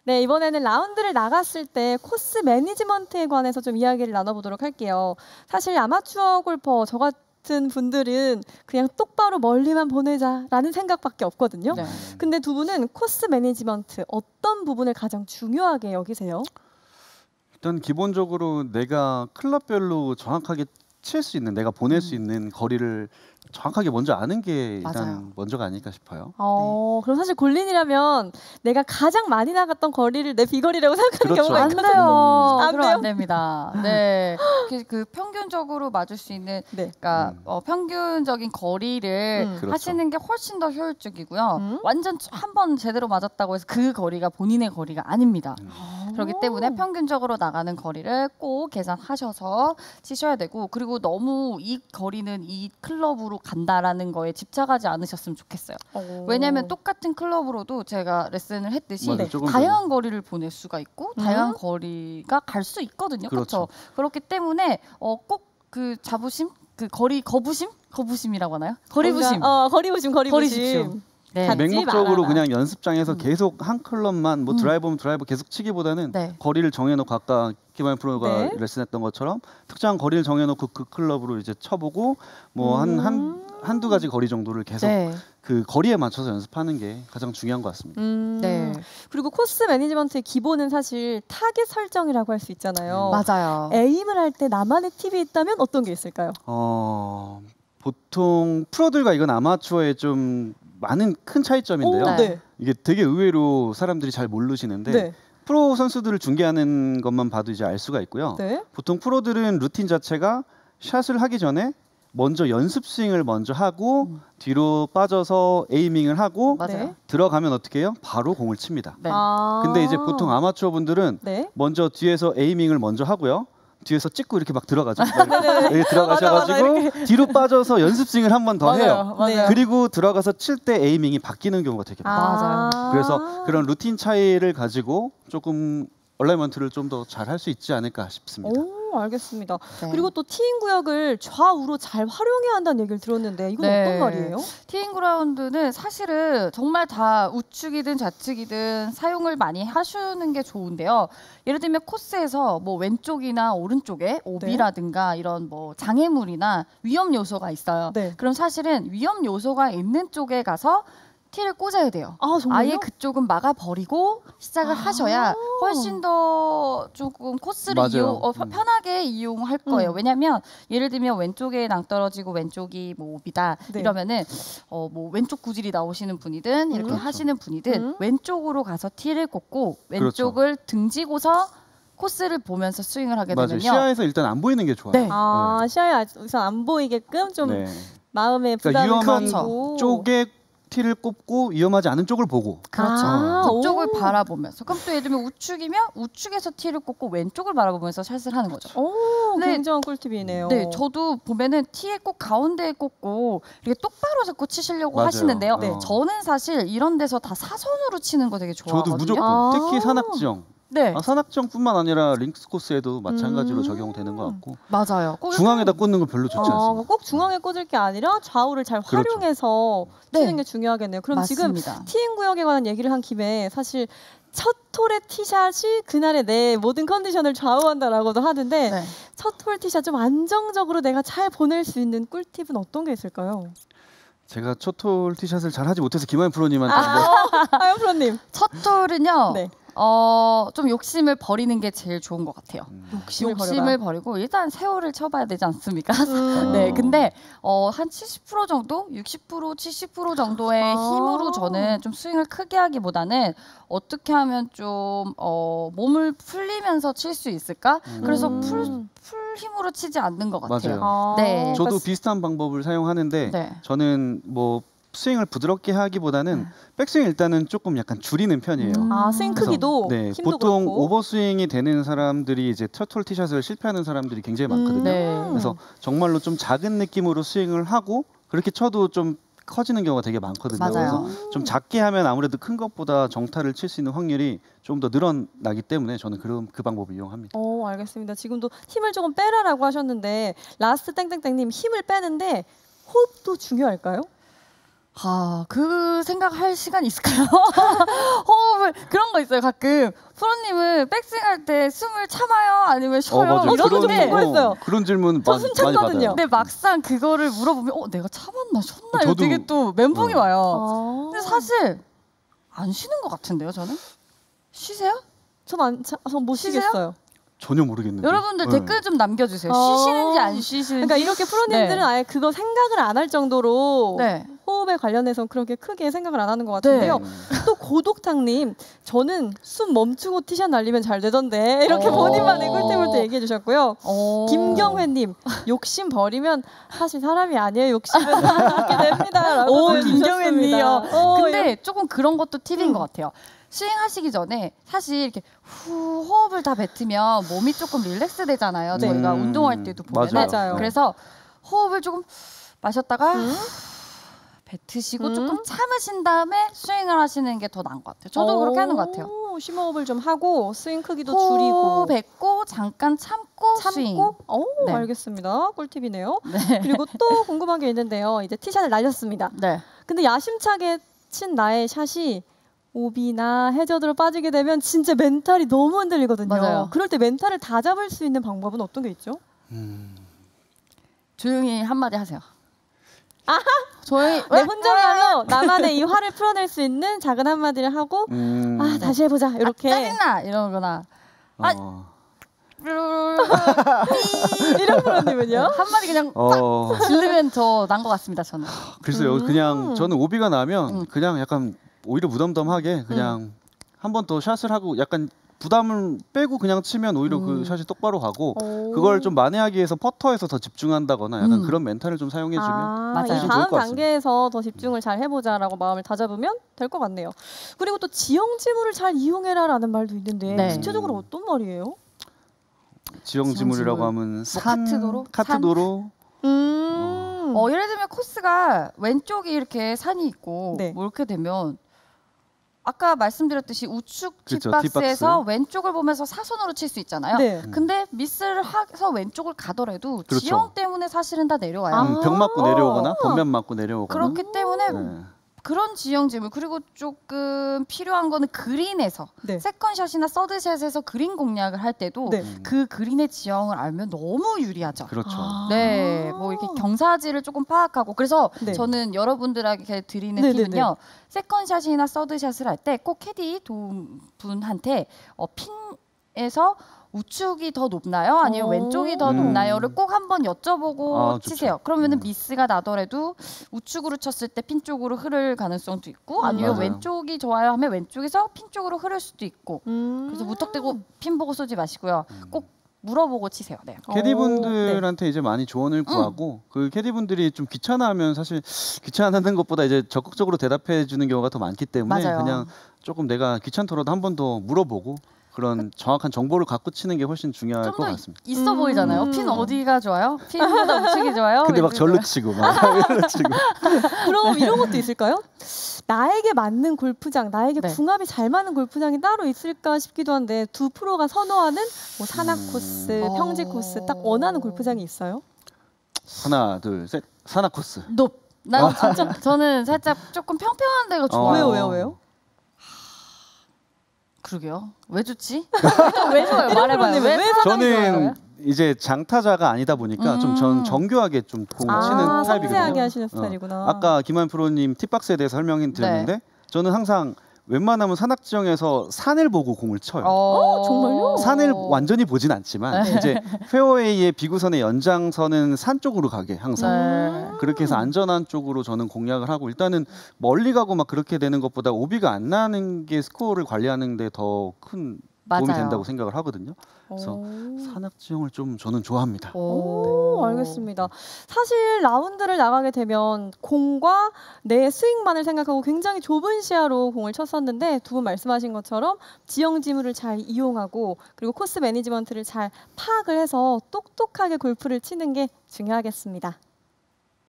네, 이번에는 라운드를 나갔을 때 코스 매니지먼트에 관해서 좀 이야기를 나눠보도록 할게요. 사실 아마추어 골퍼 저 같은 분들은 그냥 똑바로 멀리만 보내자라는 생각밖에 없거든요. 네. 근데 두 분은 코스 매니지먼트 어떤 부분을 가장 중요하게 여기세요? 일단 기본적으로 내가 클럽별로 정확하게 칠 수 있는, 내가 보낼 수 있는 거리를 정확하게 먼저 아는 게 일단 맞아요. 먼저가 아닐까 싶어요. 그럼 사실 골린이라면 내가 가장 많이 나갔던 거리를 내 비거리라고 생각하는 그렇죠. 경우가 안 있거든요. 돼요. 안 그럼 돼요? 안 됩니다. 네. 그 평균적으로 맞을 수 있는, 네. 그러니까 평균적인 거리를 그렇죠. 하시는 게 훨씬 더 효율적이고요. 음. 완전 한 번 제대로 맞았다고 해서 그 거리가 본인의 거리가 아닙니다. 그렇기 때문에 평균적으로 나가는 거리를 꼭 계산하셔서 치셔야 되고, 그리고 너무 이 거리는 이 클럽으로 간다라는 거에 집착하지 않으셨으면 좋겠어요. 왜냐하면 똑같은 클럽으로도 제가 레슨을 했듯이 맞아요. 조금 다양한 거리를 보낼 수가 있고 다양한 거리가 갈 수 있거든요. 그렇죠. 그렇죠. 그렇기 때문에 꼭 그 자부심, 그 거부심이라고 하나요? 거리부심. 거리부심. 버리십시오. 네. 갖지 맹목적으로 말아라. 그냥 연습장에서 계속 한 클럽만 뭐 드라이버면 드라이버 계속 치기보다는 네. 거리를 정해놓고 아까 김하연 프로가 네. 레슨했던 것처럼 특정한 거리를 정해놓고 그 클럽으로 이제 쳐보고 뭐 한두 가지 거리 정도를 계속 네. 그 거리에 맞춰서 연습하는 게 가장 중요한 것 같습니다. 네. 그리고 코스 매니지먼트의 기본은 사실 타겟 설정이라고 할 수 있잖아요. 맞아요. 에임을 할 때 나만의 팁이 있다면 어떤 게 있을까요? 보통 프로들과 이건 아마추어의 좀 많은 큰 차이점인데요. 오, 네. 이게 되게 의외로 사람들이 잘 모르시는데 네. 프로 선수들을 중계하는 것만 봐도 이제 알 수가 있고요. 네. 보통 프로들은 루틴 자체가 샷을 하기 전에 먼저 연습 스윙을 먼저 하고 뒤로 빠져서 에이밍을 하고 맞아요. 네. 들어가면 어떻게 해요? 바로 공을 칩니다. 네. 근데 이제 보통 아마추어 분들은 네. 먼저 뒤에서 에이밍을 먼저 하고요. 뒤에서 찍고 이렇게 막 들어가죠. 여기 들어가셔가지고 맞아, 뒤로 빠져서 연습 스윙을 한 번 더 해요. 맞아요. 그리고 들어가서 칠 때 에이밍이 바뀌는 경우가 되게 많아요. 맞아요. 그래서 그런 루틴 차이를 가지고 조금 얼라이먼트를 좀 더 잘 할 수 있지 않을까 싶습니다. 오, 알겠습니다. 네. 그리고 또 티인 구역을 좌우로 잘 활용해야 한다는 얘기를 들었는데 이건 네. 어떤 말이에요? 티잉 그라운드는 사실은 정말 다 우측이든 좌측이든 사용을 많이 하시는 게 좋은데요. 예를 들면 코스에서 뭐 왼쪽이나 오른쪽에 오비라든가 이런 뭐 장애물이나 위험 요소가 있어요. 네. 그럼 사실은 위험 요소가 있는 쪽에 가서 티를 꽂아야 돼요. 아, 정말요? 아예 그쪽은 막아버리고 시작을 하셔야 훨씬 더 조금 코스를 맞아요. 편하게 이용할 거예요. 왜냐하면 예를 들면 왼쪽에 낭떠러지고 왼쪽이 뭐 오비다 네. 이러면은 뭐 왼쪽 구질이 나오시는 분이든 이렇게 그렇죠. 하시는 분이든 왼쪽으로 가서 티를 꽂고 왼쪽을 등지고서 코스를 보면서 스윙을 하게 맞아요. 되면요. 시야에서 일단 안 보이는 게 좋아요. 네. 시야에 우선 안 보이게끔 좀 네. 마음의 그러니까 부담을 위험한 줄이고. 쪽에 티를 꼽고 위험하지 않은 쪽을 보고. 그렇죠. 오. 그쪽을 바라보면서. 그럼 또 예를 들면 우측이면 우측에서 티를 꽂고 왼쪽을 바라보면서 샷을 하는 거죠. 오, 네. 굉장한 꿀팁이네요. 네, 저도 보면은 티에 꼭 가운데에 꽂고 이렇게 똑바로 잡고 치시려고 맞아요. 하시는데요. 네. 저는 사실 이런 데서 다 사선으로 치는 거 되게 좋아하거든요. 저도 무조건 아. 특히 산악지형. 네, 산악지형뿐만 아니라 링크스 코스에도 마찬가지로 적용되는 것 같고 맞아요. 꼭 중앙에다 꽂는 건 별로 좋지 않습니다. 꼭 중앙에 꽂을 게 아니라 좌우를 잘 그렇죠. 활용해서 네. 치는 게 중요하겠네요. 그럼 맞습니다. 지금 티인 구역에 관한 얘기를 한 김에 사실 첫 홀의 티샷이 그날의 내 모든 컨디션을 좌우한다라고도 하는데 네. 첫 홀 티샷 좀 안정적으로 내가 잘 보낼 수 있는 꿀팁은 어떤 게 있을까요? 제가 첫홀 티샷을 잘 하지 못해서 김하연 프로님한테 아연 프로님. 첫 홀은요. 네. 좀 욕심을 버리는 게 제일 좋은 것 같아요. 욕심을 버리고 일단 세월을 쳐봐야 되지 않습니까? 네, 근데 한 70% 정도, 60%, 70% 정도의 힘으로 저는 좀 스윙을 크게 하기보다는 어떻게 하면 좀 몸을 풀리면서 칠 수 있을까? 그래서 풀 힘으로 치지 않는 것 같아요. 맞아요. 네, 저도 비슷한 방법을 사용하는데 네. 저는 뭐 스윙을 부드럽게 하기보다는 백스윙 일단은 조금 약간 줄이는 편이에요. 스윙 크기도 네, 힘도 보통 그렇고. 오버스윙이 되는 사람들이 이제 첫홀 티샷을 실패하는 사람들이 굉장히 많거든요. 네. 그래서 정말로 좀 작은 느낌으로 스윙을 하고 그렇게 쳐도 좀 커지는 경우가 되게 많거든요. 맞아요. 그래서 좀 작게 하면 아무래도 큰 것보다 정타를 칠 수 있는 확률이 좀 더 늘어나기 때문에 저는 그 방법을 이용합니다. 알겠습니다. 지금도 힘을 조금 빼라라고 하셨는데 라스트 땡땡땡님 힘을 빼는데 호흡도 중요할까요? 그 생각할 시간 있을까요? 호흡을 그런 거 있어요. 가끔 프로님은 백스윙할 때 숨을 참아요? 아니면 쉬어요? 맞아요. 저도 좀 궁금했어요. 그런 질문 저 많이 숨 받아요. 참거든요. 근데 막상 그거를 물어보면 내가 참았나 쉬었나 이거 저도- 되게 또 멘붕이 와요. 아. 근데 사실 안 쉬는 것 같은데요, 저는? 쉬세요? 전 못 쉬세요? 쉬겠어요. 전혀 모르겠는데. 여러분들 네. 댓글 좀 남겨주세요. 어. 쉬시는지 안 쉬시는지. 그러니까 이렇게 프로님들은 네. 아예 그거 생각을 안 할 정도로 네. 호흡에 관련해서 그렇게 크게 생각을 안 하는 것 같은데요. 네. 또 고독탕님, 저는 숨 멈추고 티샷 날리면 잘 되던데 이렇게 어. 본인만의 꿀팁을 또 얘기해 주셨고요. 어. 김경회님, 욕심 버리면 사실 사람이 아니에요. 욕심은 그렇게 됩니다. 오, 라고 김경회님이요. 보내주셨습니다. 근데 조금 그런 것도 팁인 것 같아요. 스윙하시기 전에 사실 이렇게 호흡을 다 뱉으면 몸이 조금 릴렉스 되잖아요. 네. 저희가 운동할 때도 보면. 맞아요. 그래서 호흡을 조금 마셨다가 음. 뱉으시고 음. 조금 참으신 다음에 스윙을 하시는 게 더 나은 것 같아요. 저도 그렇게 하는 것 같아요. 심호흡을 좀 하고 스윙 크기도 호흡 줄이고 뱉고 잠깐 참고 스윙. 참고. 네. 알겠습니다. 꿀팁이네요. 네. 그리고 또 궁금한 게 있는데요. 이제 티샷을 날렸습니다. 네. 근데 야심차게 친 나의 샷이 오비나 해저드로 빠지게 되면 진짜 멘탈이 너무 흔들리거든요. 맞아요. 그럴 때 멘탈을 다 잡을 수 있는 방법은 어떤 게 있죠? 조용히 한마디 하세요. 조용히. 내 혼자라면 나만의 이 화를 풀어낼 수 있는 작은 한마디를 하고 다시 해보자 이렇게 짜증나 이러거나. 어. 이런 프로님은요? 한마디 그냥 빡 지르면 더 난 것 같습니다. 저는. 글쎄요. 그냥 저는 오비가 나면 그냥 약간 오히려 무덤덤하게 그냥 한 번 더 샷을 하고 약간 부담을 빼고 그냥 치면 오히려 그 샷이 똑바로 가고 그걸 좀 만회하기 위해서 퍼터에서 더 집중한다거나 약간 그런 멘탈을 좀 사용해주면 맞아요. 이 좋을 다음 것 같습니다. 단계에서 더 집중을 잘 해보자라고 마음을 다잡으면 될 것 같네요. 그리고 또 지형지물을 잘 이용해라라는 말도 있는데 네. 구체적으로 어떤 말이에요? 지형지물이라고 지형지물. 하면 산, 카트도로? 카트도로 예를 들면 코스가 왼쪽이 이렇게 산이 있고 네. 뭐 이렇게 되면 아까 말씀드렸듯이 우측 그쵸, 뒷박스에서 뒷박스. 왼쪽을 보면서 사선으로 칠 수 있잖아요. 네. 근데 미스를 해서 왼쪽을 가더라도 그렇죠. 지형 때문에 사실은 다 내려와요. 아. 벽 맞고 내려오거나 벽면 맞고 내려오거나 그렇기 때문에 네. 그런 지형지물 그리고 조금 필요한 거는 그린에서 네. 세컨샷이나 서드샷에서 그린 공략을 할 때도 네. 그 그린의 지형을 알면 너무 유리하죠. 그렇죠. 네, 뭐 이렇게 경사지를 조금 파악하고 그래서 네. 저는 여러분들에게 드리는 네네네. 팁은요. 세컨샷이나 서드샷을 할 때 꼭 캐디 도움분한테 핀에서 우측이 더 높나요? 아니면 오. 왼쪽이 더 높나요?를 꼭 한번 여쭤보고 아, 좋죠. 치세요. 그러면은 미스가 나더라도 우측으로 쳤을 때 핀 쪽으로 흐를 가능성도 있고 아니면 맞아요. 왼쪽이 좋아요 하면 왼쪽에서 핀 쪽으로 흐를 수도 있고 음. 그래서 무턱대고 핀 보고 쏘지 마시고요. 꼭 물어보고 치세요. 네. 캐디분들한테 이제 많이 조언을 구하고 그 캐디분들이 좀 귀찮아하면 사실 귀찮아하는 것보다 이제 적극적으로 대답해 주는 경우가 더 많기 때문에 맞아요. 그냥 조금 내가 귀찮더라도 한 번 더 물어보고 그런 정확한 정보를 갖고 치는 게 훨씬 중요할 좀 것 더 같습니다. 있어 보이잖아요. 핀 어디가 좋아요? 핀보다 우측이 좋아요? 근데 막 왼쪽이 절로 좋아요? 치고 막 절로 치고 그럼 이런 것도 있을까요? 나에게 맞는 골프장, 나에게 네. 궁합이 잘 맞는 골프장이 따로 있을까 싶기도 한데 두 프로가 선호하는 뭐 산악 코스, 평지 코스 딱 원하는 골프장이 있어요? 하나 둘 셋 산악 코스. 높. 난 진짜 저는 살짝 조금 평평한 데가 좋아요. 왜요? 그러게요. 왜 좋지? 왜 좋아요? 말해봐요. 프로님, 왜 왜 사람이 좋아요? 저는 이제 장타자가 아니다 보니까 좀 전 정교하게 좀 공을 치는 섬세하게 타입이거든요. 하시는 스타일이구나. 아까 김한 프로님 팁박스에 대해서 설명해 드렸는데 저는 항상 웬만하면 산악 지형에서 산을 보고 공을 쳐요. 정말요? 산을 완전히 보진 않지만 이제 페어웨이의 비구선의 연장선은 산 쪽으로 가게 항상 네. 그렇게 해서 안전한 쪽으로 저는 공략을 하고 일단은 멀리 가고 막 그렇게 되는 것보다 오비가 안 나는 게 스코어를 관리하는 데 더 큰 도움이 맞아요. 된다고 생각을 하거든요. 그래서 산악 지형을 좀 저는 좋아합니다. 오, 알겠습니다. 사실 라운드를 나가게 되면 공과 내 스윙만을 생각하고 굉장히 좁은 시야로 공을 쳤었는데 두 분 말씀하신 것처럼 지형 지물을 잘 이용하고 그리고 코스 매니지먼트를 잘 파악을 해서 똑똑하게 골프를 치는 게 중요하겠습니다.